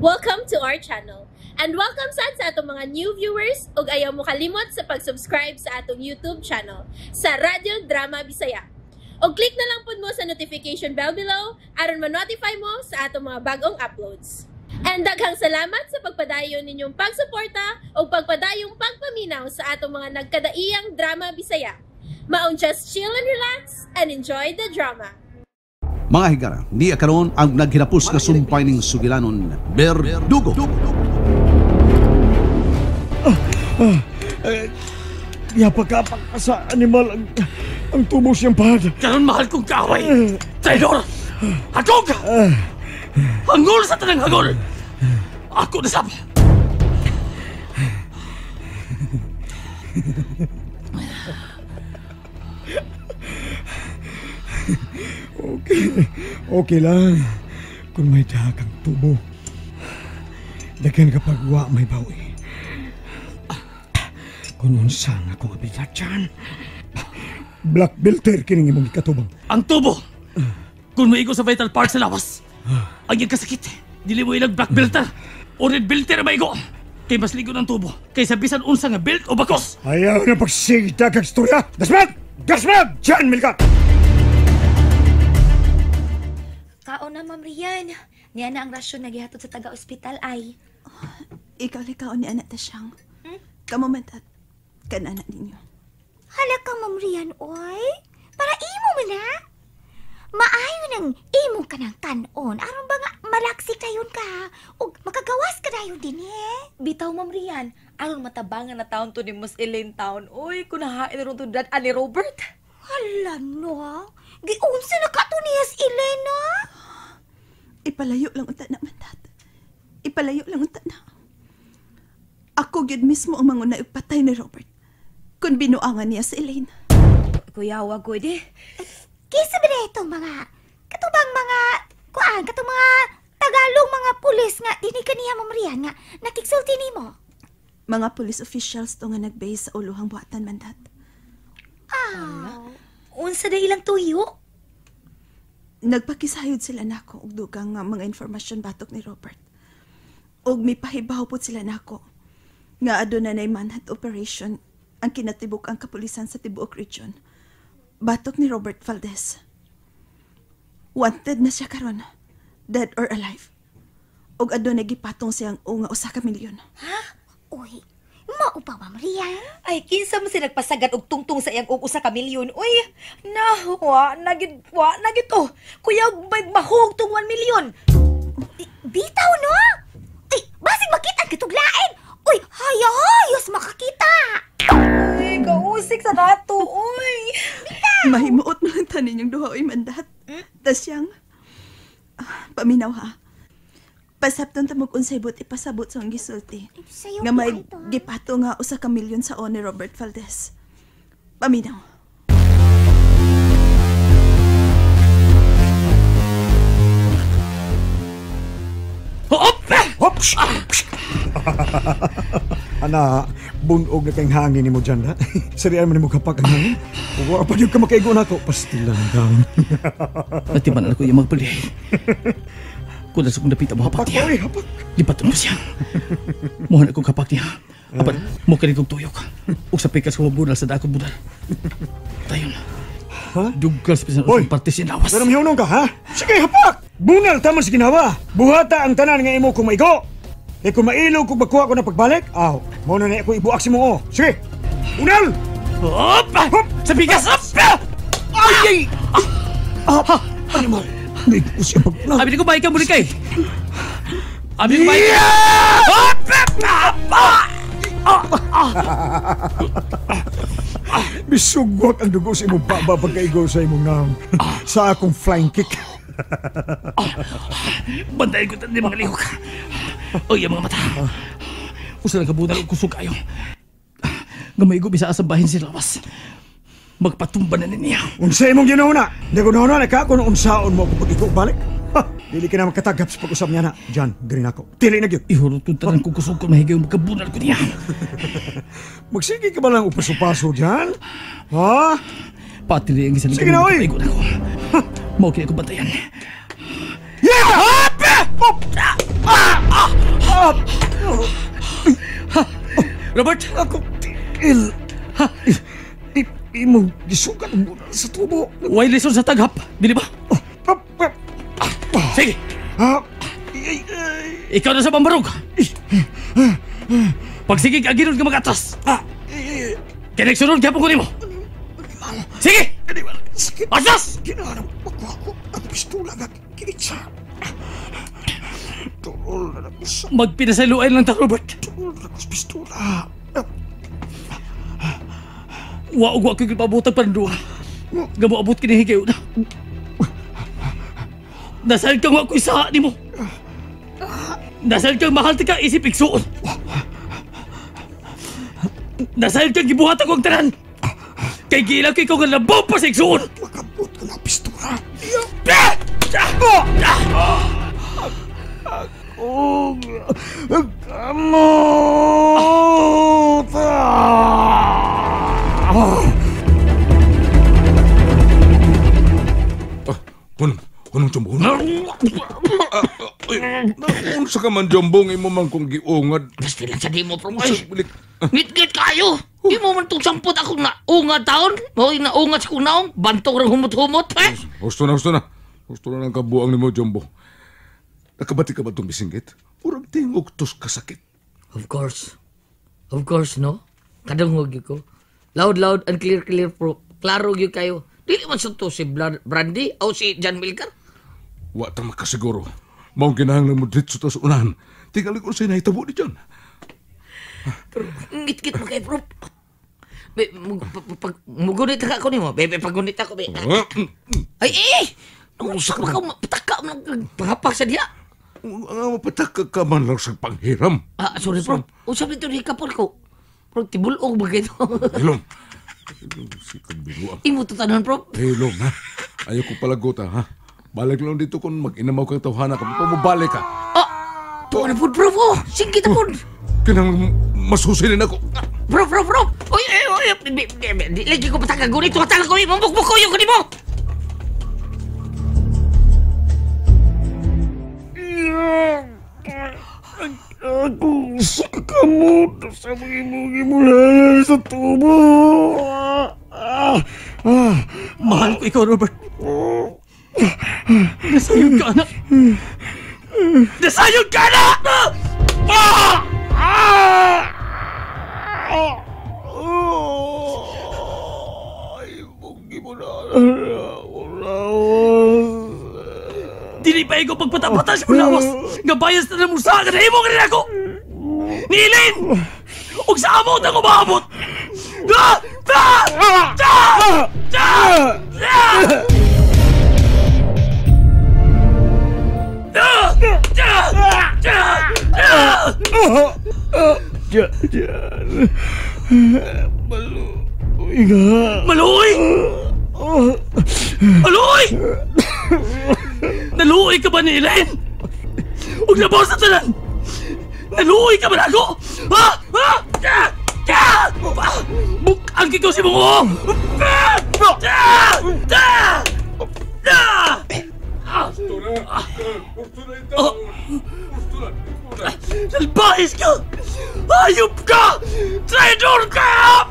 Welcome to our channel. And welcome sa atong mga new viewers ug ayaw mo kalimot sa pag-subscribe sa atong YouTube channel sa Radio Drama Bisaya. O click na lang pud mo sa notification bell below aron ma-notify mo sa atong mga bagong uploads. And daghang salamat sa pagpadayon ninyong pagsuporta o pagpadayong pagpaminaw sa atong mga nagkadaiyang Drama Bisaya. Maun just chill and relax and enjoy the drama. Mga higara, niya karon ang naghinapos nga sumpay ning sugilanon, Berdugo. Yapag-apag sa animal ang tubo siyang pahad. Karon mahal kong kaaway. Traidor! Hagog! Hangol sa tanang hagol! Ako nasab! Okay lang. Kung may dahagang tubo, daghan kapag wa may bawi. Kung unsang akong abigat dyan, black belter kining imong ikatubang. Ang tubo! Kung maigo sa vital part sa lawas, ang iyang kasakit, dili mo ilang black belter o red belter na maigo. Kay mas ligo ng tubo, kaysa bisan unsa nga belt o bakos. Ayaw na pagsigita kag storya. Gasmag! Gasmag! Diyan, Milka! Kaon na, Ma'am Rian. Niya na ang rasyon na gihatod sa taga-ospital ay. Ikaw ni anak ta siyang. Kamamantat ka na anak ninyo. Hala ka, Ma'am Rian, oy. Para imo mo na. Maayo nang imo ka ng kanon. Aron ba nga malaksik dayon ka? O makagawas ka dayon din eh. Bitaw, Ma'am Rian. Aron matabangan na taon to ni Mus Elaine Town. Oy, kunahain ron to dad ani Robert. Hala no. Giunsa na ka to niyas Elena? Ipalayo lang unta na mandat. Ipalayo lang unta na. Ako gyud mismo ang mangunay og patay ni Robert. Kung binuangan niya si Elaine. Kuya, wag ko di. Kisa ba na itong mga, katubang mga, katong mga Tagalog mga pulis nga, dinig ka niya, Ma'am Rian, nga, nakiksulti ni mo. Mga police officials to nga nag-base sa uluhang buhatan mandat. Unsa na ilang tuyo? Nagpakisayod sila nako og dugang nga mga informasyon batok ni Robert. Og mipahibaw po sila nako nga aduna nay manhunt operation ang kinatibuk ang kapulisan sa tibuok region. Batok ni Robert Valdez. Wanted na siya karon, dead or alive. Og aduna gipatong siyang nga 1 milyon. Ha? Uy, mao pa, Ma'am Rian? Ay, kinsa mo si nagpasagat og tungtung sa iyang og 1 milyon. Uy, wa nagid to. Kuya, may mahog tong 1 milyon. Bitaw no? Ay, basig makita kituglain. Uy, hayos makakita. Ay, kausik sa dato, uy. Bitaw. Mahimuot mo lang tanin yung duha oy mandat. Tas siyang paminaw ha. Pasabton ta mog unsay but ipasabot sa ang gisulti. Nga may gipato nga 1 milyon sa ni Robert Valdez. Paminaw. Hop! Ana, bunog na kayong hangin ni mo dyan, ha? Sariyan mo ni mo kapag ang hangin. Huwag pa yung kamakaigo na ako. Pastilan down. Natiman ako yung magpuli. Kung nasa kong napita mo hapak niya. Hapak. Lipaton mo siya. Muhan akong kapak niya. Apan, mo ka rin kong tuyok. O sa pikas ko mabunal sa dakong bunal. Tayo na. Ha? Dugal sa pisan akong parte sinawas. Pero mihunong ka, ha? Sige, hapak! Bunal tama sa ginawa. Buhata ang tanan nga imo kung maigo. E kung mailog kung magkuha ko na pagbalik, mo na ako ibuak si mo, Sige! Bunal! Hop! Hop! Sa pikas! Hop! Ay! Animal! Hindi ko siya pagpunal. Abi ko ba ikaw muli kay? Abi ko ba ikaw? Bisugwak ang dugo sa imong baba pagkaigo sa imong naam. Sa akong flying kick. Bantayan ko tayo mga lihok. O yung mga mata. Usa lang kabunal o kusog kayo. Gamay ko bisa asabahin si Lawas. Magpatumba na niya. Unsa imong ginauna? Hindi ko nauna ka kung unsaon mo kung ikaw balik. Dili ka na makatagap sa pag-usap niya na. Diyan, garin ako. Tili na gyud. Ihurot kong tanan kung kusog ko mahigaw magkabunal ko niya. Magsige ka ba lang upaso-paso dyan? Ha? Pati rin ang isa Sige na, oy! Mau kaya ko bantayan. Yeah! Robert! Ako, tigil. Imong gisugat ang bunal sa tubo. Way lesson sa taghap, dili ba? Sige, ikaw na sa pambarog. Pag sige kaginod ka mag-atras. Kinagsunod ka po kunin mo. Sige! Atras! Ginahanap ako ang pistola nga kinitsa. Tuol na ako sa Magpinasaluan lang ta, Robert. tuol na ako sa pistola. Wa ko kipabutag panduha. Gamo abot kinihigaw na. Nasal kang wa ko isa ni mo. Nasal kang mahal ti ka isip igsuon. Nasal kang gibuhat akong tanan. Kay gila kay ko nga labaw pa sa igsuon. Makabot ka na pistola. Kamot! Anong Jumbo? Unsa ka man Jumbo nga imo man kong giungad. Basta lang sa di mo, Prong. Ay, ngit-ngit kayo. Di mo man itong sampot akong naungad taon. Hoy, naungad sa kong naong. Bantong rang humot-humot, eh. Gusto na. Gusto na ng kabuang ni mo, Jumbo. Nakabati ka ba itong bisinggit? Purang tingog tos kasakit. Of course. Of course, no? Kadangog yun ko. Loud and clear, Pro. Klaro yun kayo. Dili man sa to si Brandy o si John Milcar. Wa ta makasiguro. Maong kinahanglan mo dito sa unahan. Tingali ko sa inahitabo ni John. Pero ngit-ngit mo kay Pro. Mugunit ka ako ni mo. Bebe, pagunit ako. Ay, baka mapataka mo ng pangapak sa diya. Ang mapataka ka man lang sa panghiram. Sorry, Pro. Usap nito ni kapol ko. Pro, tibulong ba kayo? Hilong. Sikag binuang. Imo to tanan, Pro. Hilong, ha? Ayaw ko palagot, ha? Balik lang dito kung mag-inamaw kang tawhana ka. Pumabalik ka. Tuwa na po, Pro. Sige na po. Kinang masusilin ako. Bro. Oy, lagi ko patanggal gunit. Tuwatagal ko, mambukbuk ko yung kunin mo. Ako sa kamot sa mula sa tubo. Mahal ko ikaw, Robert. Nasayod ka, anak. Nasayod ka, anak! Dili pa ikaw pagpatapata sa mulawas. Nga bayas na namusa ka na himo ka rin ako. Nilin! Huwag sa amot ako maabot! Maluoy! Maluoy! Naluoy ka ba ni Elaine? Huwag na ba sa tanan? Naluoy ka ba na ako? Bukaan kikaw si Mungo! Salbahis ka! Hayop ka! Traidor ka!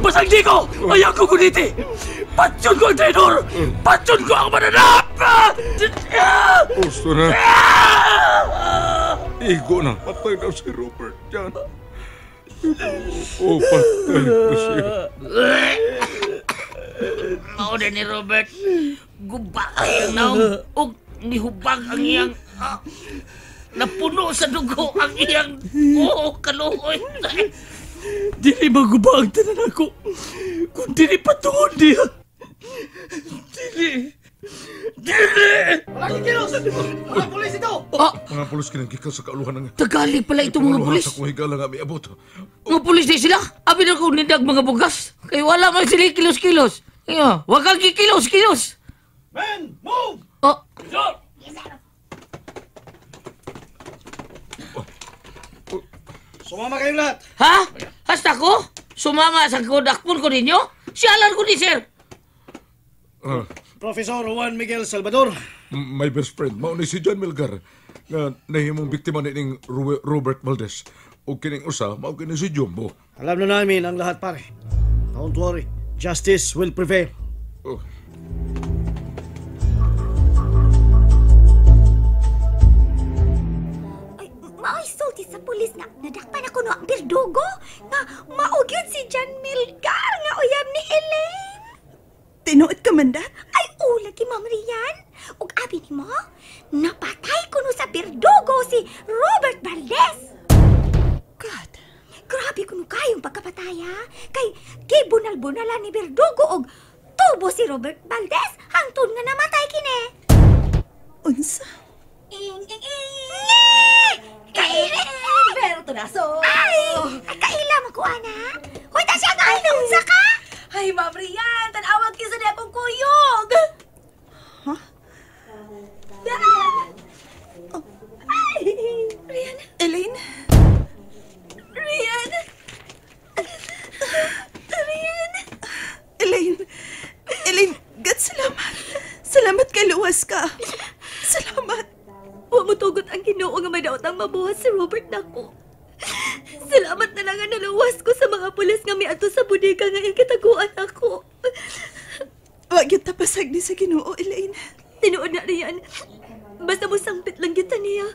Pasagdi ko! Ayaw ko kuniti! Patyon ko ang traidor! Patyon ko ang mananap! Gusto na. Igo na. Patay na si Robert dyan. Patay na siya. Mauna ni Robert. Guba ang naong. O nihubag ang iyang... napuno sa dugo ang iyang... kaluhoy. Dili maguba ang tanan ako. Kung dili patungon niya. Dili. Mga pulis ito! Mga pulis kinagkikan sa kauluhan ng... Tagali pala itong mga pulis. Sa kung higala nga may abot. Mga pulis di sila. Abi na kong nindag mga bugas. Kaya wala man sila kilos-kilos. Kaya, wag kang kikilos-kilos. Men, move! Sumama kayong lahat. Ha? Hasta ko? sumama sa kudakpon ko ninyo? Siyalan ko ni sir. Professor Juan Miguel Salvador. My best friend, mao ni si John Melgar nga nahimong biktima ni ning Robert Valdez. O kining usa, mao kini si Jumbo. Alam na namin ang lahat, pare. Don't worry. Justice will prevail. Oh. Maisulti sa pulis nga nadakpan ako no ang Berdugo nga maugyod si John Melgar nga uyab ni Elaine. Tinuod ka man dat? Ay ulagi Ma'am Rian. Ug abi nimo, napatay kuno sa Berdugo si Robert Valdez. God. Grabe kuno kayong pagkapataya. Kay bunal-bunalan ni Berdugo og tubo si Robert Valdez hangtod nga namatay kini. Unsa? Pero tunaso. Ay! Kaila mo ko, ana. Hoy, ta siya nga unsa ka? Ay, Ma'am Rian, tanawag kisa niya akong kuyog. Ha? Oh. Ay! Rian. Elaine? Rian. Rian. Elaine! Elaine, God, salamat. Salamat kay luwas ka. Salamat. Huwag mo tugot ang Ginoo nga may daot ang mabuhat si Robert nako. Salamat na lang nga naluwas ko sa mga pulis nga miadto sa bodega nga ikitaguan ako. Wag yung tapasag ni sa Ginoo, Elaine. Tinuod na riyan. Basta mo sangpit lang kita niya.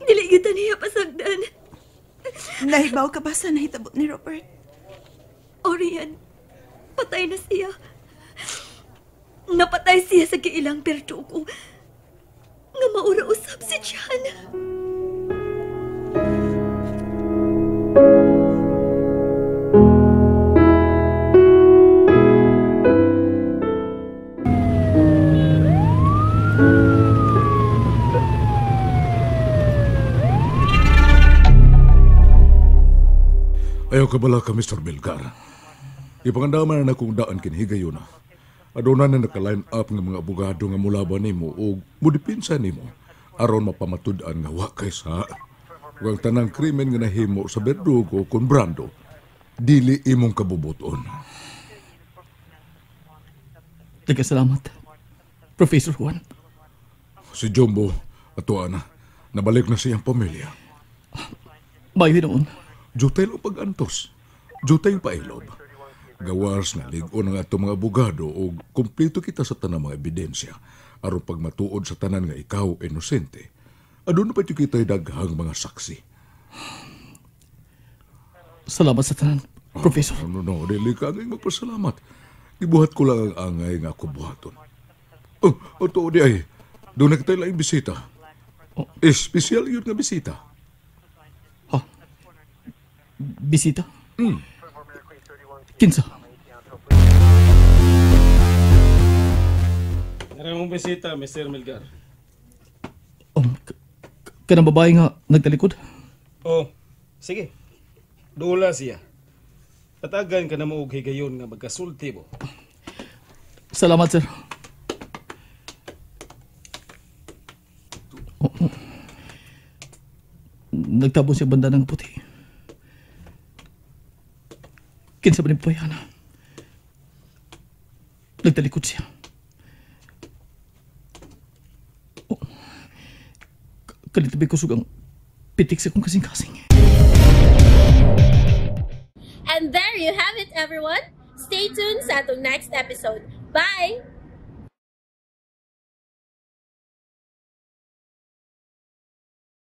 Dili kita niya pasagdan. Nahibaw ka ba sa nahitabo ni Robert? O riyan, patay na siya. Napatay siya sa kiilang Berdugo. Nga maura usap si John. Ayaw ka bala ka, Mr. Melgar. Ipangandaman na akong daan kinhigayon na. Aduna na naka-line up ng mga abogado nga mulaban nimo o mudipinsa nimo aron mapamatud-an nga wa kay sa ang tanang krimen nga nahimo sa Berdugo kon Brando dili imong kabubuton. Salamat, Professor Juan. Si Jumbo ato na nabalik na siyang pamilya. Bayo noon. Jutay lo pag-antos. Jutay pailob. Gawas nga ligon nga itong mga abogado o kumpleto kita sa tanang mga ebidensya aron pag matuod sa tanan nga ikaw inosente. Adun na pa ito kita'y daghang mga saksi. Salamat sa tanan, Professor. No, dili ka angay magpasalamat. Ibuhat ko lang ang angay nga ako buhaton. Oh, to di ay. Doon na kita lang bisita. Espesyal yun nga bisita. Ha? Bisita? Kinsa? Naramong bisita, Mr. Melgar. Kanang babae nga nagtalikod? Oh, sige. Dula siya. Patagan ka na mo og higayon nga magkasulti mo. Salamat, sir. Nagtabo siya banda ng puti. Kinsa ba ni Payana? Nagtalikod siya. Kalitabi ko sugang pitik sa kong kasing-kasing. And there you have it, everyone. Stay tuned sa atong next episode. Bye!